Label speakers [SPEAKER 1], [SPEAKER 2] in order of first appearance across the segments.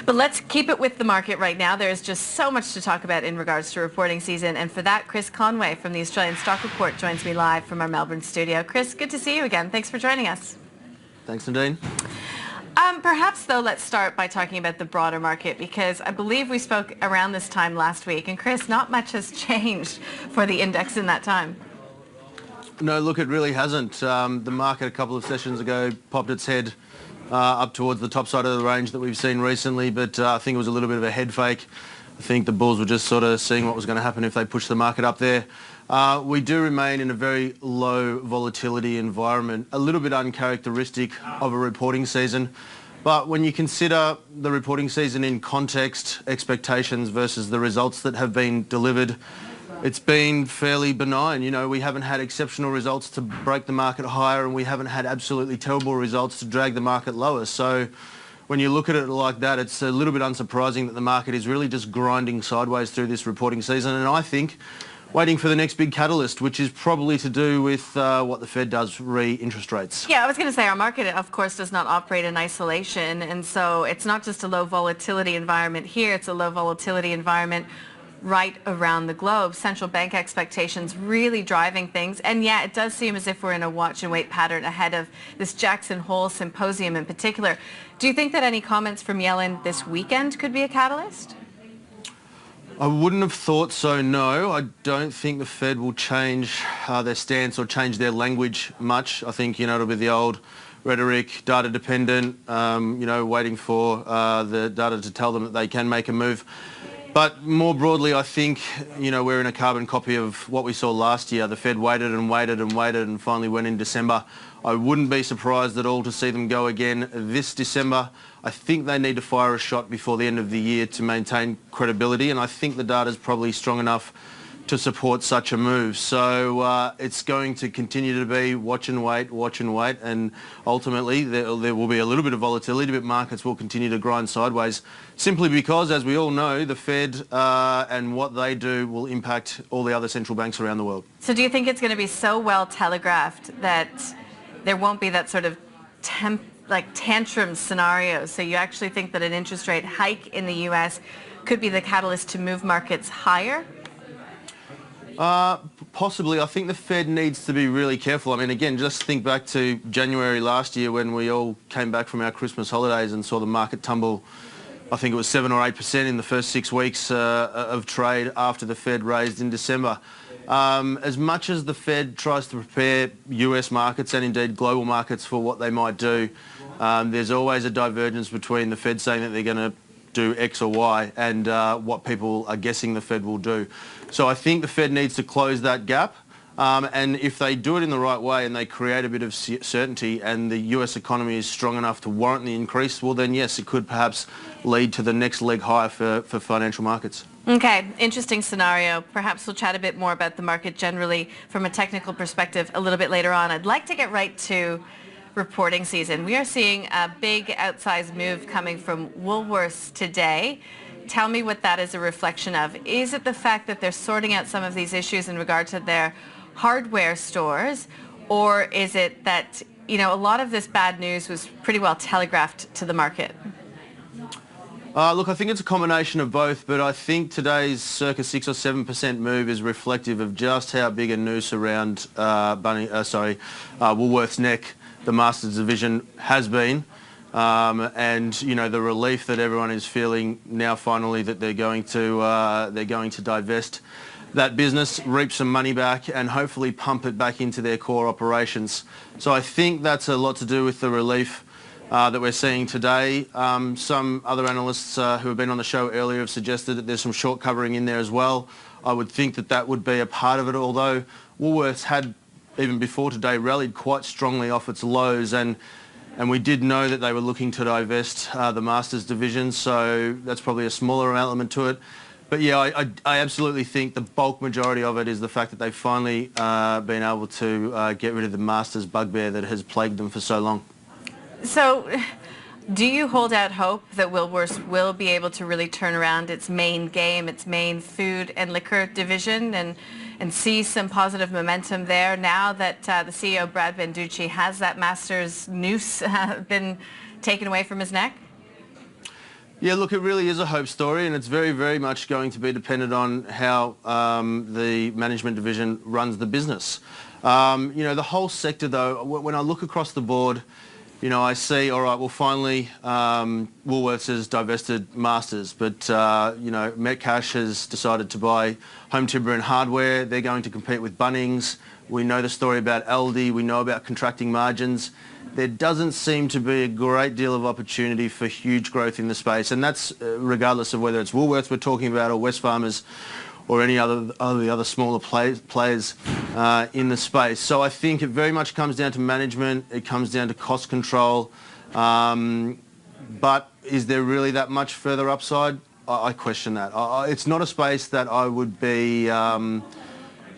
[SPEAKER 1] But let's keep it with the market right now. There's just so much to talk about in regards to reporting season. And for that, Chris Conway from the Australian Stock Report joins me live from our Melbourne studio. Chris, good to see you again. Thanks for joining us.
[SPEAKER 2] Thanks, Nadine.
[SPEAKER 1] Perhaps, though, let's start by talking about the broader market, because I believe we spoke around this time last week. And Chris, not much has changed for the index in that time.
[SPEAKER 2] No, look, it really hasn't. The market a couple of sessions ago popped its head up towards the top side of the range that we've seen recently, but I think it was a little bit of a head fake. I think the bulls were just sort of seeing what was going to happen if they pushed the market up there. We do remain in a very low volatility environment, a little bit uncharacteristic of a reporting season. But when you consider the reporting season in context, expectations versus the results that have been delivered, it's been fairly benign. You know, we haven't had exceptional results to break the market higher, and we haven't had absolutely terrible results to drag the market lower. So when you look at it like that, it's a little bit unsurprising that the market is really just grinding sideways through this reporting season. And I think waiting for the next big catalyst, which is probably to do with what the Fed does re-interest rates.
[SPEAKER 1] Yeah, I was going to say our market, of course, does not operate in isolation. And so it's not just a low volatility environment here, it's a low volatility environment right around the globe. Central bank expectations really driving things. And yeah, it does seem as if we're in a watch and wait pattern ahead of this Jackson Hole symposium in particular. Do you think that any comments from Yellen this weekend could be a catalyst?
[SPEAKER 2] I wouldn't have thought so, no. I don't think the Fed will change their stance or change their language much. I think, you know, it'll be the old rhetoric, data dependent, you know, waiting for the data to tell them that they can make a move. But more broadly, I think, you know, we're in a carbon copy of what we saw last year. The Fed waited and waited and waited and finally went in December. I wouldn't be surprised at all to see them go again this December. I think they need to fire a shot before the end of the year to maintain credibility, and I think the data is probably strong enough to support such a move. So it's going to continue to be watch and wait, and ultimately there will be a little bit of volatility, but markets will continue to grind sideways simply because, as we all know, the Fed and what they do will impact all the other central banks around the world.
[SPEAKER 1] So do you think it's going to be so well telegraphed that there won't be that sort of tantrum scenario? So you actually think that an interest rate hike in the US could be the catalyst to move markets higher?
[SPEAKER 2] Possibly. I think the Fed needs to be really careful. I mean, again, just think back to January last year when we all came back from our Christmas holidays and saw the market tumble. I think it was 7 or 8% in the first 6 weeks of trade after the Fed raised in December. As much as the Fed tries to prepare US markets and indeed global markets for what they might do, there's always a divergence between the Fed saying that they're going to do X or Y and what people are guessing the Fed will do. So I think the Fed needs to close that gap. And if they do it in the right way and they create a bit of certainty and the US economy is strong enough to warrant the increase, well then yes, it could perhaps lead to the next leg higher for financial markets.
[SPEAKER 1] Okay, interesting scenario. Perhaps we'll chat a bit more about the market generally from a technical perspective a little bit later on. I'd like to get right to reporting season. We are seeing a big outsized move coming from Woolworths today. Tell me what that is a reflection of. Is it the fact that they're sorting out some of these issues in regard to their hardware stores, or is it that, you know, a lot of this bad news was pretty well telegraphed to the market?
[SPEAKER 2] Look, I think it's a combination of both, but I think today's circa 6 or 7% move is reflective of just how big a noose around Woolworths' neck the Masters division has been. And you know, the relief that everyone is feeling now finally that they're going to divest that business, reap some money back and hopefully pump it back into their core operations. So I think that's a lot to do with the relief that we're seeing today. Some other analysts who have been on the show earlier have suggested that there's some short covering in there as well. I would think that that would be a part of it, although Woolworths had, even before today, rallied quite strongly off its lows, and we did know that they were looking to divest the Masters division, so that's probably a smaller element to it. But yeah, I absolutely think the bulk majority of it is the fact that they've finally been able to get rid of the Masters bugbear that has plagued them for so long.
[SPEAKER 1] So do you hold out hope that Woolworths will be able to really turn around its main game, its main food and liquor division, and see some positive momentum there now that the CEO, Brad Banducci, has that Masters noose been taken away from his neck?
[SPEAKER 2] Yeah, look, it really is a hope story, and it's very, very much going to be dependent on how the management division runs the business. The whole sector, though, when I look across the board, I see, all right, well, finally, Woolworths has divested Masters, but, Metcash has decided to buy Home Timber and Hardware. They're going to compete with Bunnings. We know the story about Aldi. We know about contracting margins. There doesn't seem to be a great deal of opportunity for huge growth in the space, and that's regardless of whether it's Woolworths we're talking about or Wesfarmers or any other smaller players in the space. So I think it very much comes down to management. It comes down to cost control. But is there really that much further upside? I question that. It's not a space that I would be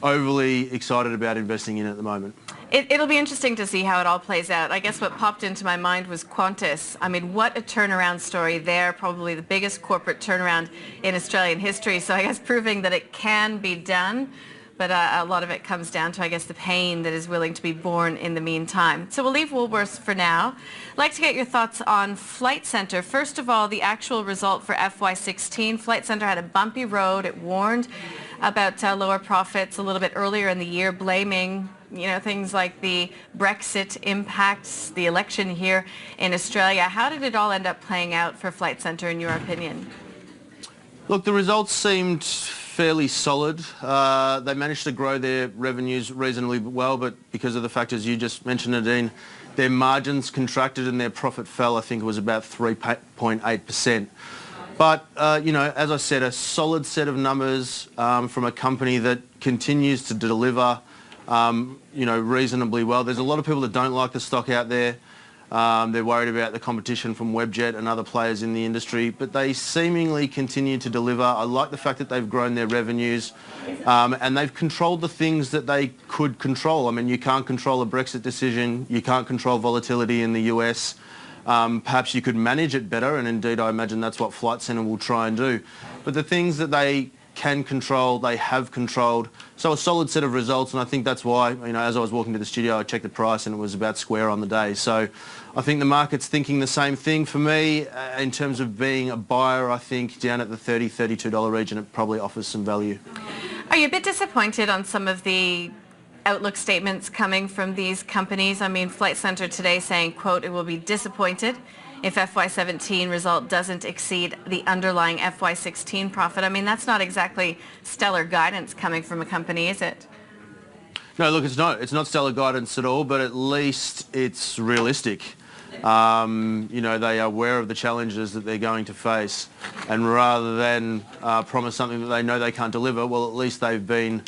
[SPEAKER 2] overly excited about investing in at the moment.
[SPEAKER 1] It'll be interesting to see how it all plays out. I guess what popped into my mind was Qantas. I mean, what a turnaround story there, probably the biggest corporate turnaround in Australian history. So I guess proving that it can be done, but a lot of it comes down to, I guess, the pain that is willing to be borne in the meantime. So we'll leave Woolworths for now. I'd like to get your thoughts on Flight Centre. First of all, the actual result for FY16. Flight Centre had a bumpy road. It warned about lower profits a little bit earlier in the year, blaming things like the Brexit impacts, the election here in Australia. How did it all end up playing out for Flight Centre in your opinion?
[SPEAKER 2] Look, the results seemed fairly solid. They managed to grow their revenues reasonably well, but because of the factors you just mentioned, Nadine, their margins contracted and their profit fell. I think it was about 3.8%. But, as I said, a solid set of numbers from a company that continues to deliver reasonably well. There's a lot of people that don't like the stock out there. They're worried about the competition from Webjet and other players in the industry, but they seemingly continue to deliver. I like the fact that they've grown their revenues and they've controlled the things that they could control. I mean, you can't control a Brexit decision. You can't control volatility in the US. Perhaps you could manage it better, and indeed I imagine that's what Flight Centre will try and do. But the things that they can control, they have controlled. So a solid set of results, and I think that's why, as I was walking to the studio, I checked the price and it was about square on the day. So I think the market's thinking the same thing. For me, in terms of being a buyer, I think down at the $30, $32 region, it probably offers some value.
[SPEAKER 1] Are you a bit disappointed on some of the outlook statements coming from these companies? I mean, Flight Centre today saying, quote, it will be disappointed if FY17 result doesn't exceed the underlying FY16 profit. I mean, that's not exactly stellar guidance coming from a company, is it?
[SPEAKER 2] No, look, it's not. It's not stellar guidance at all, but at least it's realistic. They are aware of the challenges that they're going to face, and rather than promise something that they know they can't deliver, well, at least they've been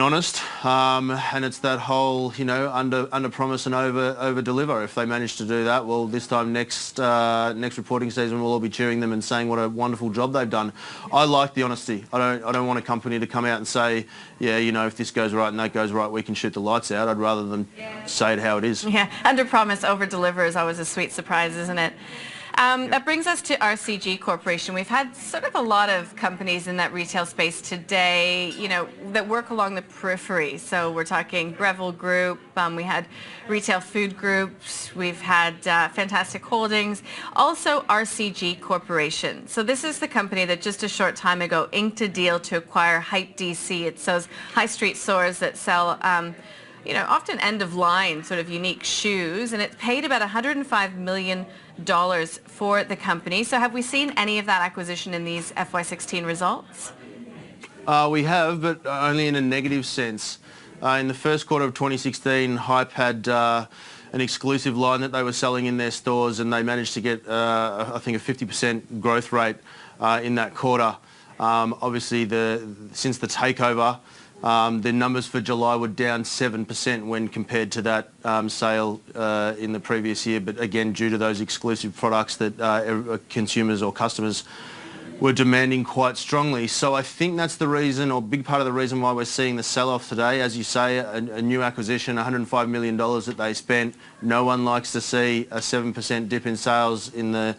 [SPEAKER 2] honest, and it's that whole, under promise and over deliver. If they manage to do that, well, this time next reporting season, we'll all be cheering them and saying what a wonderful job they've done. I like the honesty. I don't want a company to come out and say, yeah, if this goes right and that goes right, we can shoot the lights out. I'd rather them say it how it is.
[SPEAKER 1] Yeah, under promise, over deliver is always a sweet surprise, isn't it? That brings us to RCG Corporation. We've had sort of a lot of companies in that retail space today, that work along the periphery. So we're talking Breville Group, we had Retail Food Groups, we've had Fantastic Holdings, also RCG Corporation. So this is the company that just a short time ago inked a deal to acquire Hype DC. It's those high street stores that sell often end-of-line sort of unique shoes, and it paid about $105 million for the company. So have we seen any of that acquisition in these FY16 results?
[SPEAKER 2] We have, but only in a negative sense. In the first quarter of 2016, Hype had an exclusive line that they were selling in their stores, and they managed to get, I think, a 50% growth rate in that quarter. Obviously, since the takeover, the numbers for July were down 7% when compared to that sale in the previous year, but again, due to those exclusive products that consumers or customers were demanding quite strongly. So I think that's the reason, or a big part of the reason why we're seeing the sell-off today. As you say, a new acquisition, $105 million that they spent. No one likes to see a 7% dip in sales in the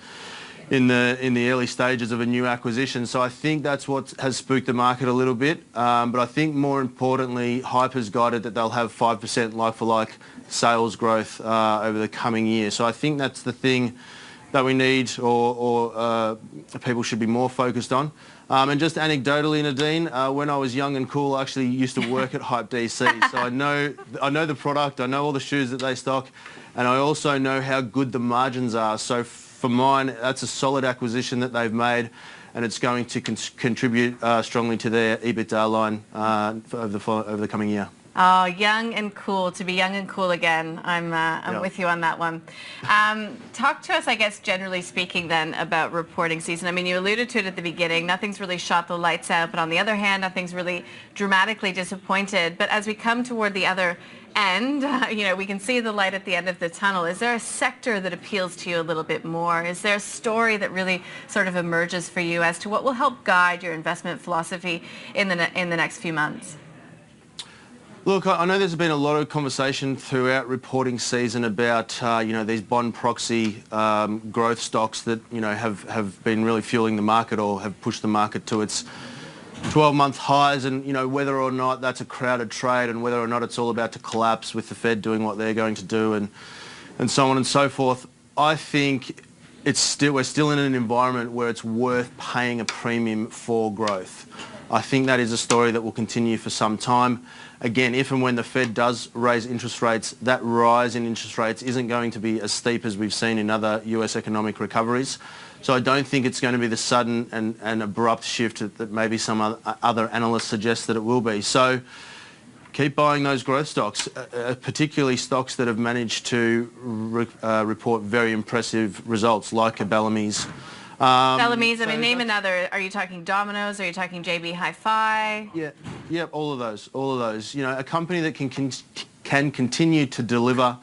[SPEAKER 2] early stages of a new acquisition. So I think that's what has spooked the market a little bit. But I think more importantly, Hype has guided that they'll have 5% like-for-like sales growth over the coming year. So I think that's the thing that we need or people should be more focused on. And just anecdotally, Nadine, when I was young and cool, I actually used to work at Hype DC, so I know the product, I know all the shoes that they stock, and I also know how good the margins are. So for mine, that's a solid acquisition that they've made, and it's going to contribute strongly to their EBITDA line over the coming year.
[SPEAKER 1] Oh, young and cool, to be young and cool again. I'm
[SPEAKER 2] Yep.
[SPEAKER 1] with you on that one. Talk to us, I guess, generally speaking then, about reporting season. I mean, you alluded to it at the beginning. Nothing's really shot the lights out, but on the other hand, nothing's really dramatically disappointed. But as we come toward the other end, we can see the light at the end of the tunnel. Is there a sector that appeals to you a little bit more? Is there a story that really sort of emerges for you as to what will help guide your investment philosophy in the next few months?
[SPEAKER 2] Look, I know there's been a lot of conversation throughout reporting season about, these bond proxy growth stocks that, have been really fueling the market or have pushed the market to its 12-month highs, and, whether or not that's a crowded trade and whether or not it's all about to collapse with the Fed doing what they're going to do and so on and so forth. I think we're still in an environment where it's worth paying a premium for growth. I think that is a story that will continue for some time. Again, if and when the Fed does raise interest rates, that rise in interest rates isn't going to be as steep as we've seen in other US economic recoveries. So I don't think it's going to be the sudden and abrupt shift that maybe some other analysts suggest that it will be. So keep buying those growth stocks, particularly stocks that have managed to report very impressive results, like a Bellamy's.
[SPEAKER 1] Bellamy's, I mean, name another. Are you talking Domino's? Are you talking JB Hi-Fi?
[SPEAKER 2] Yeah, all of those. A company that can continue to deliver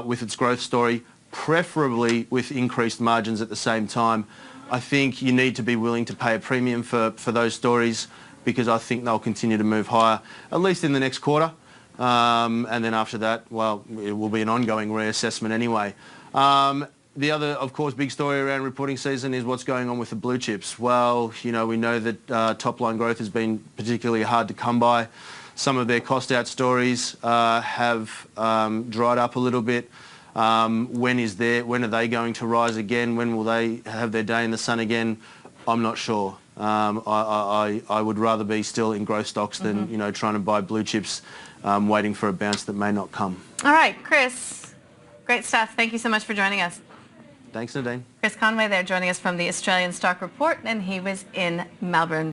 [SPEAKER 2] with its growth story, preferably with increased margins at the same time. I think you need to be willing to pay a premium for those stories, because I think they'll continue to move higher, at least in the next quarter. And then after that, well, it will be an ongoing reassessment anyway. The other, of course, big story around reporting season is what's going on with the blue chips. Well, we know that top-line growth has been particularly hard to come by. Some of their cost-out stories have dried up a little bit. When are they going to rise again? When will they have their day in the sun again? I'm not sure. I would rather be still in growth stocks than trying to buy blue chips, waiting for a bounce that may not come.
[SPEAKER 1] All right, Chris, great stuff. Thank you so much for joining us.
[SPEAKER 2] Thanks, Nadine.
[SPEAKER 1] Chris Conway there, joining us from the Australian Stock Report, and he was in Melbourne.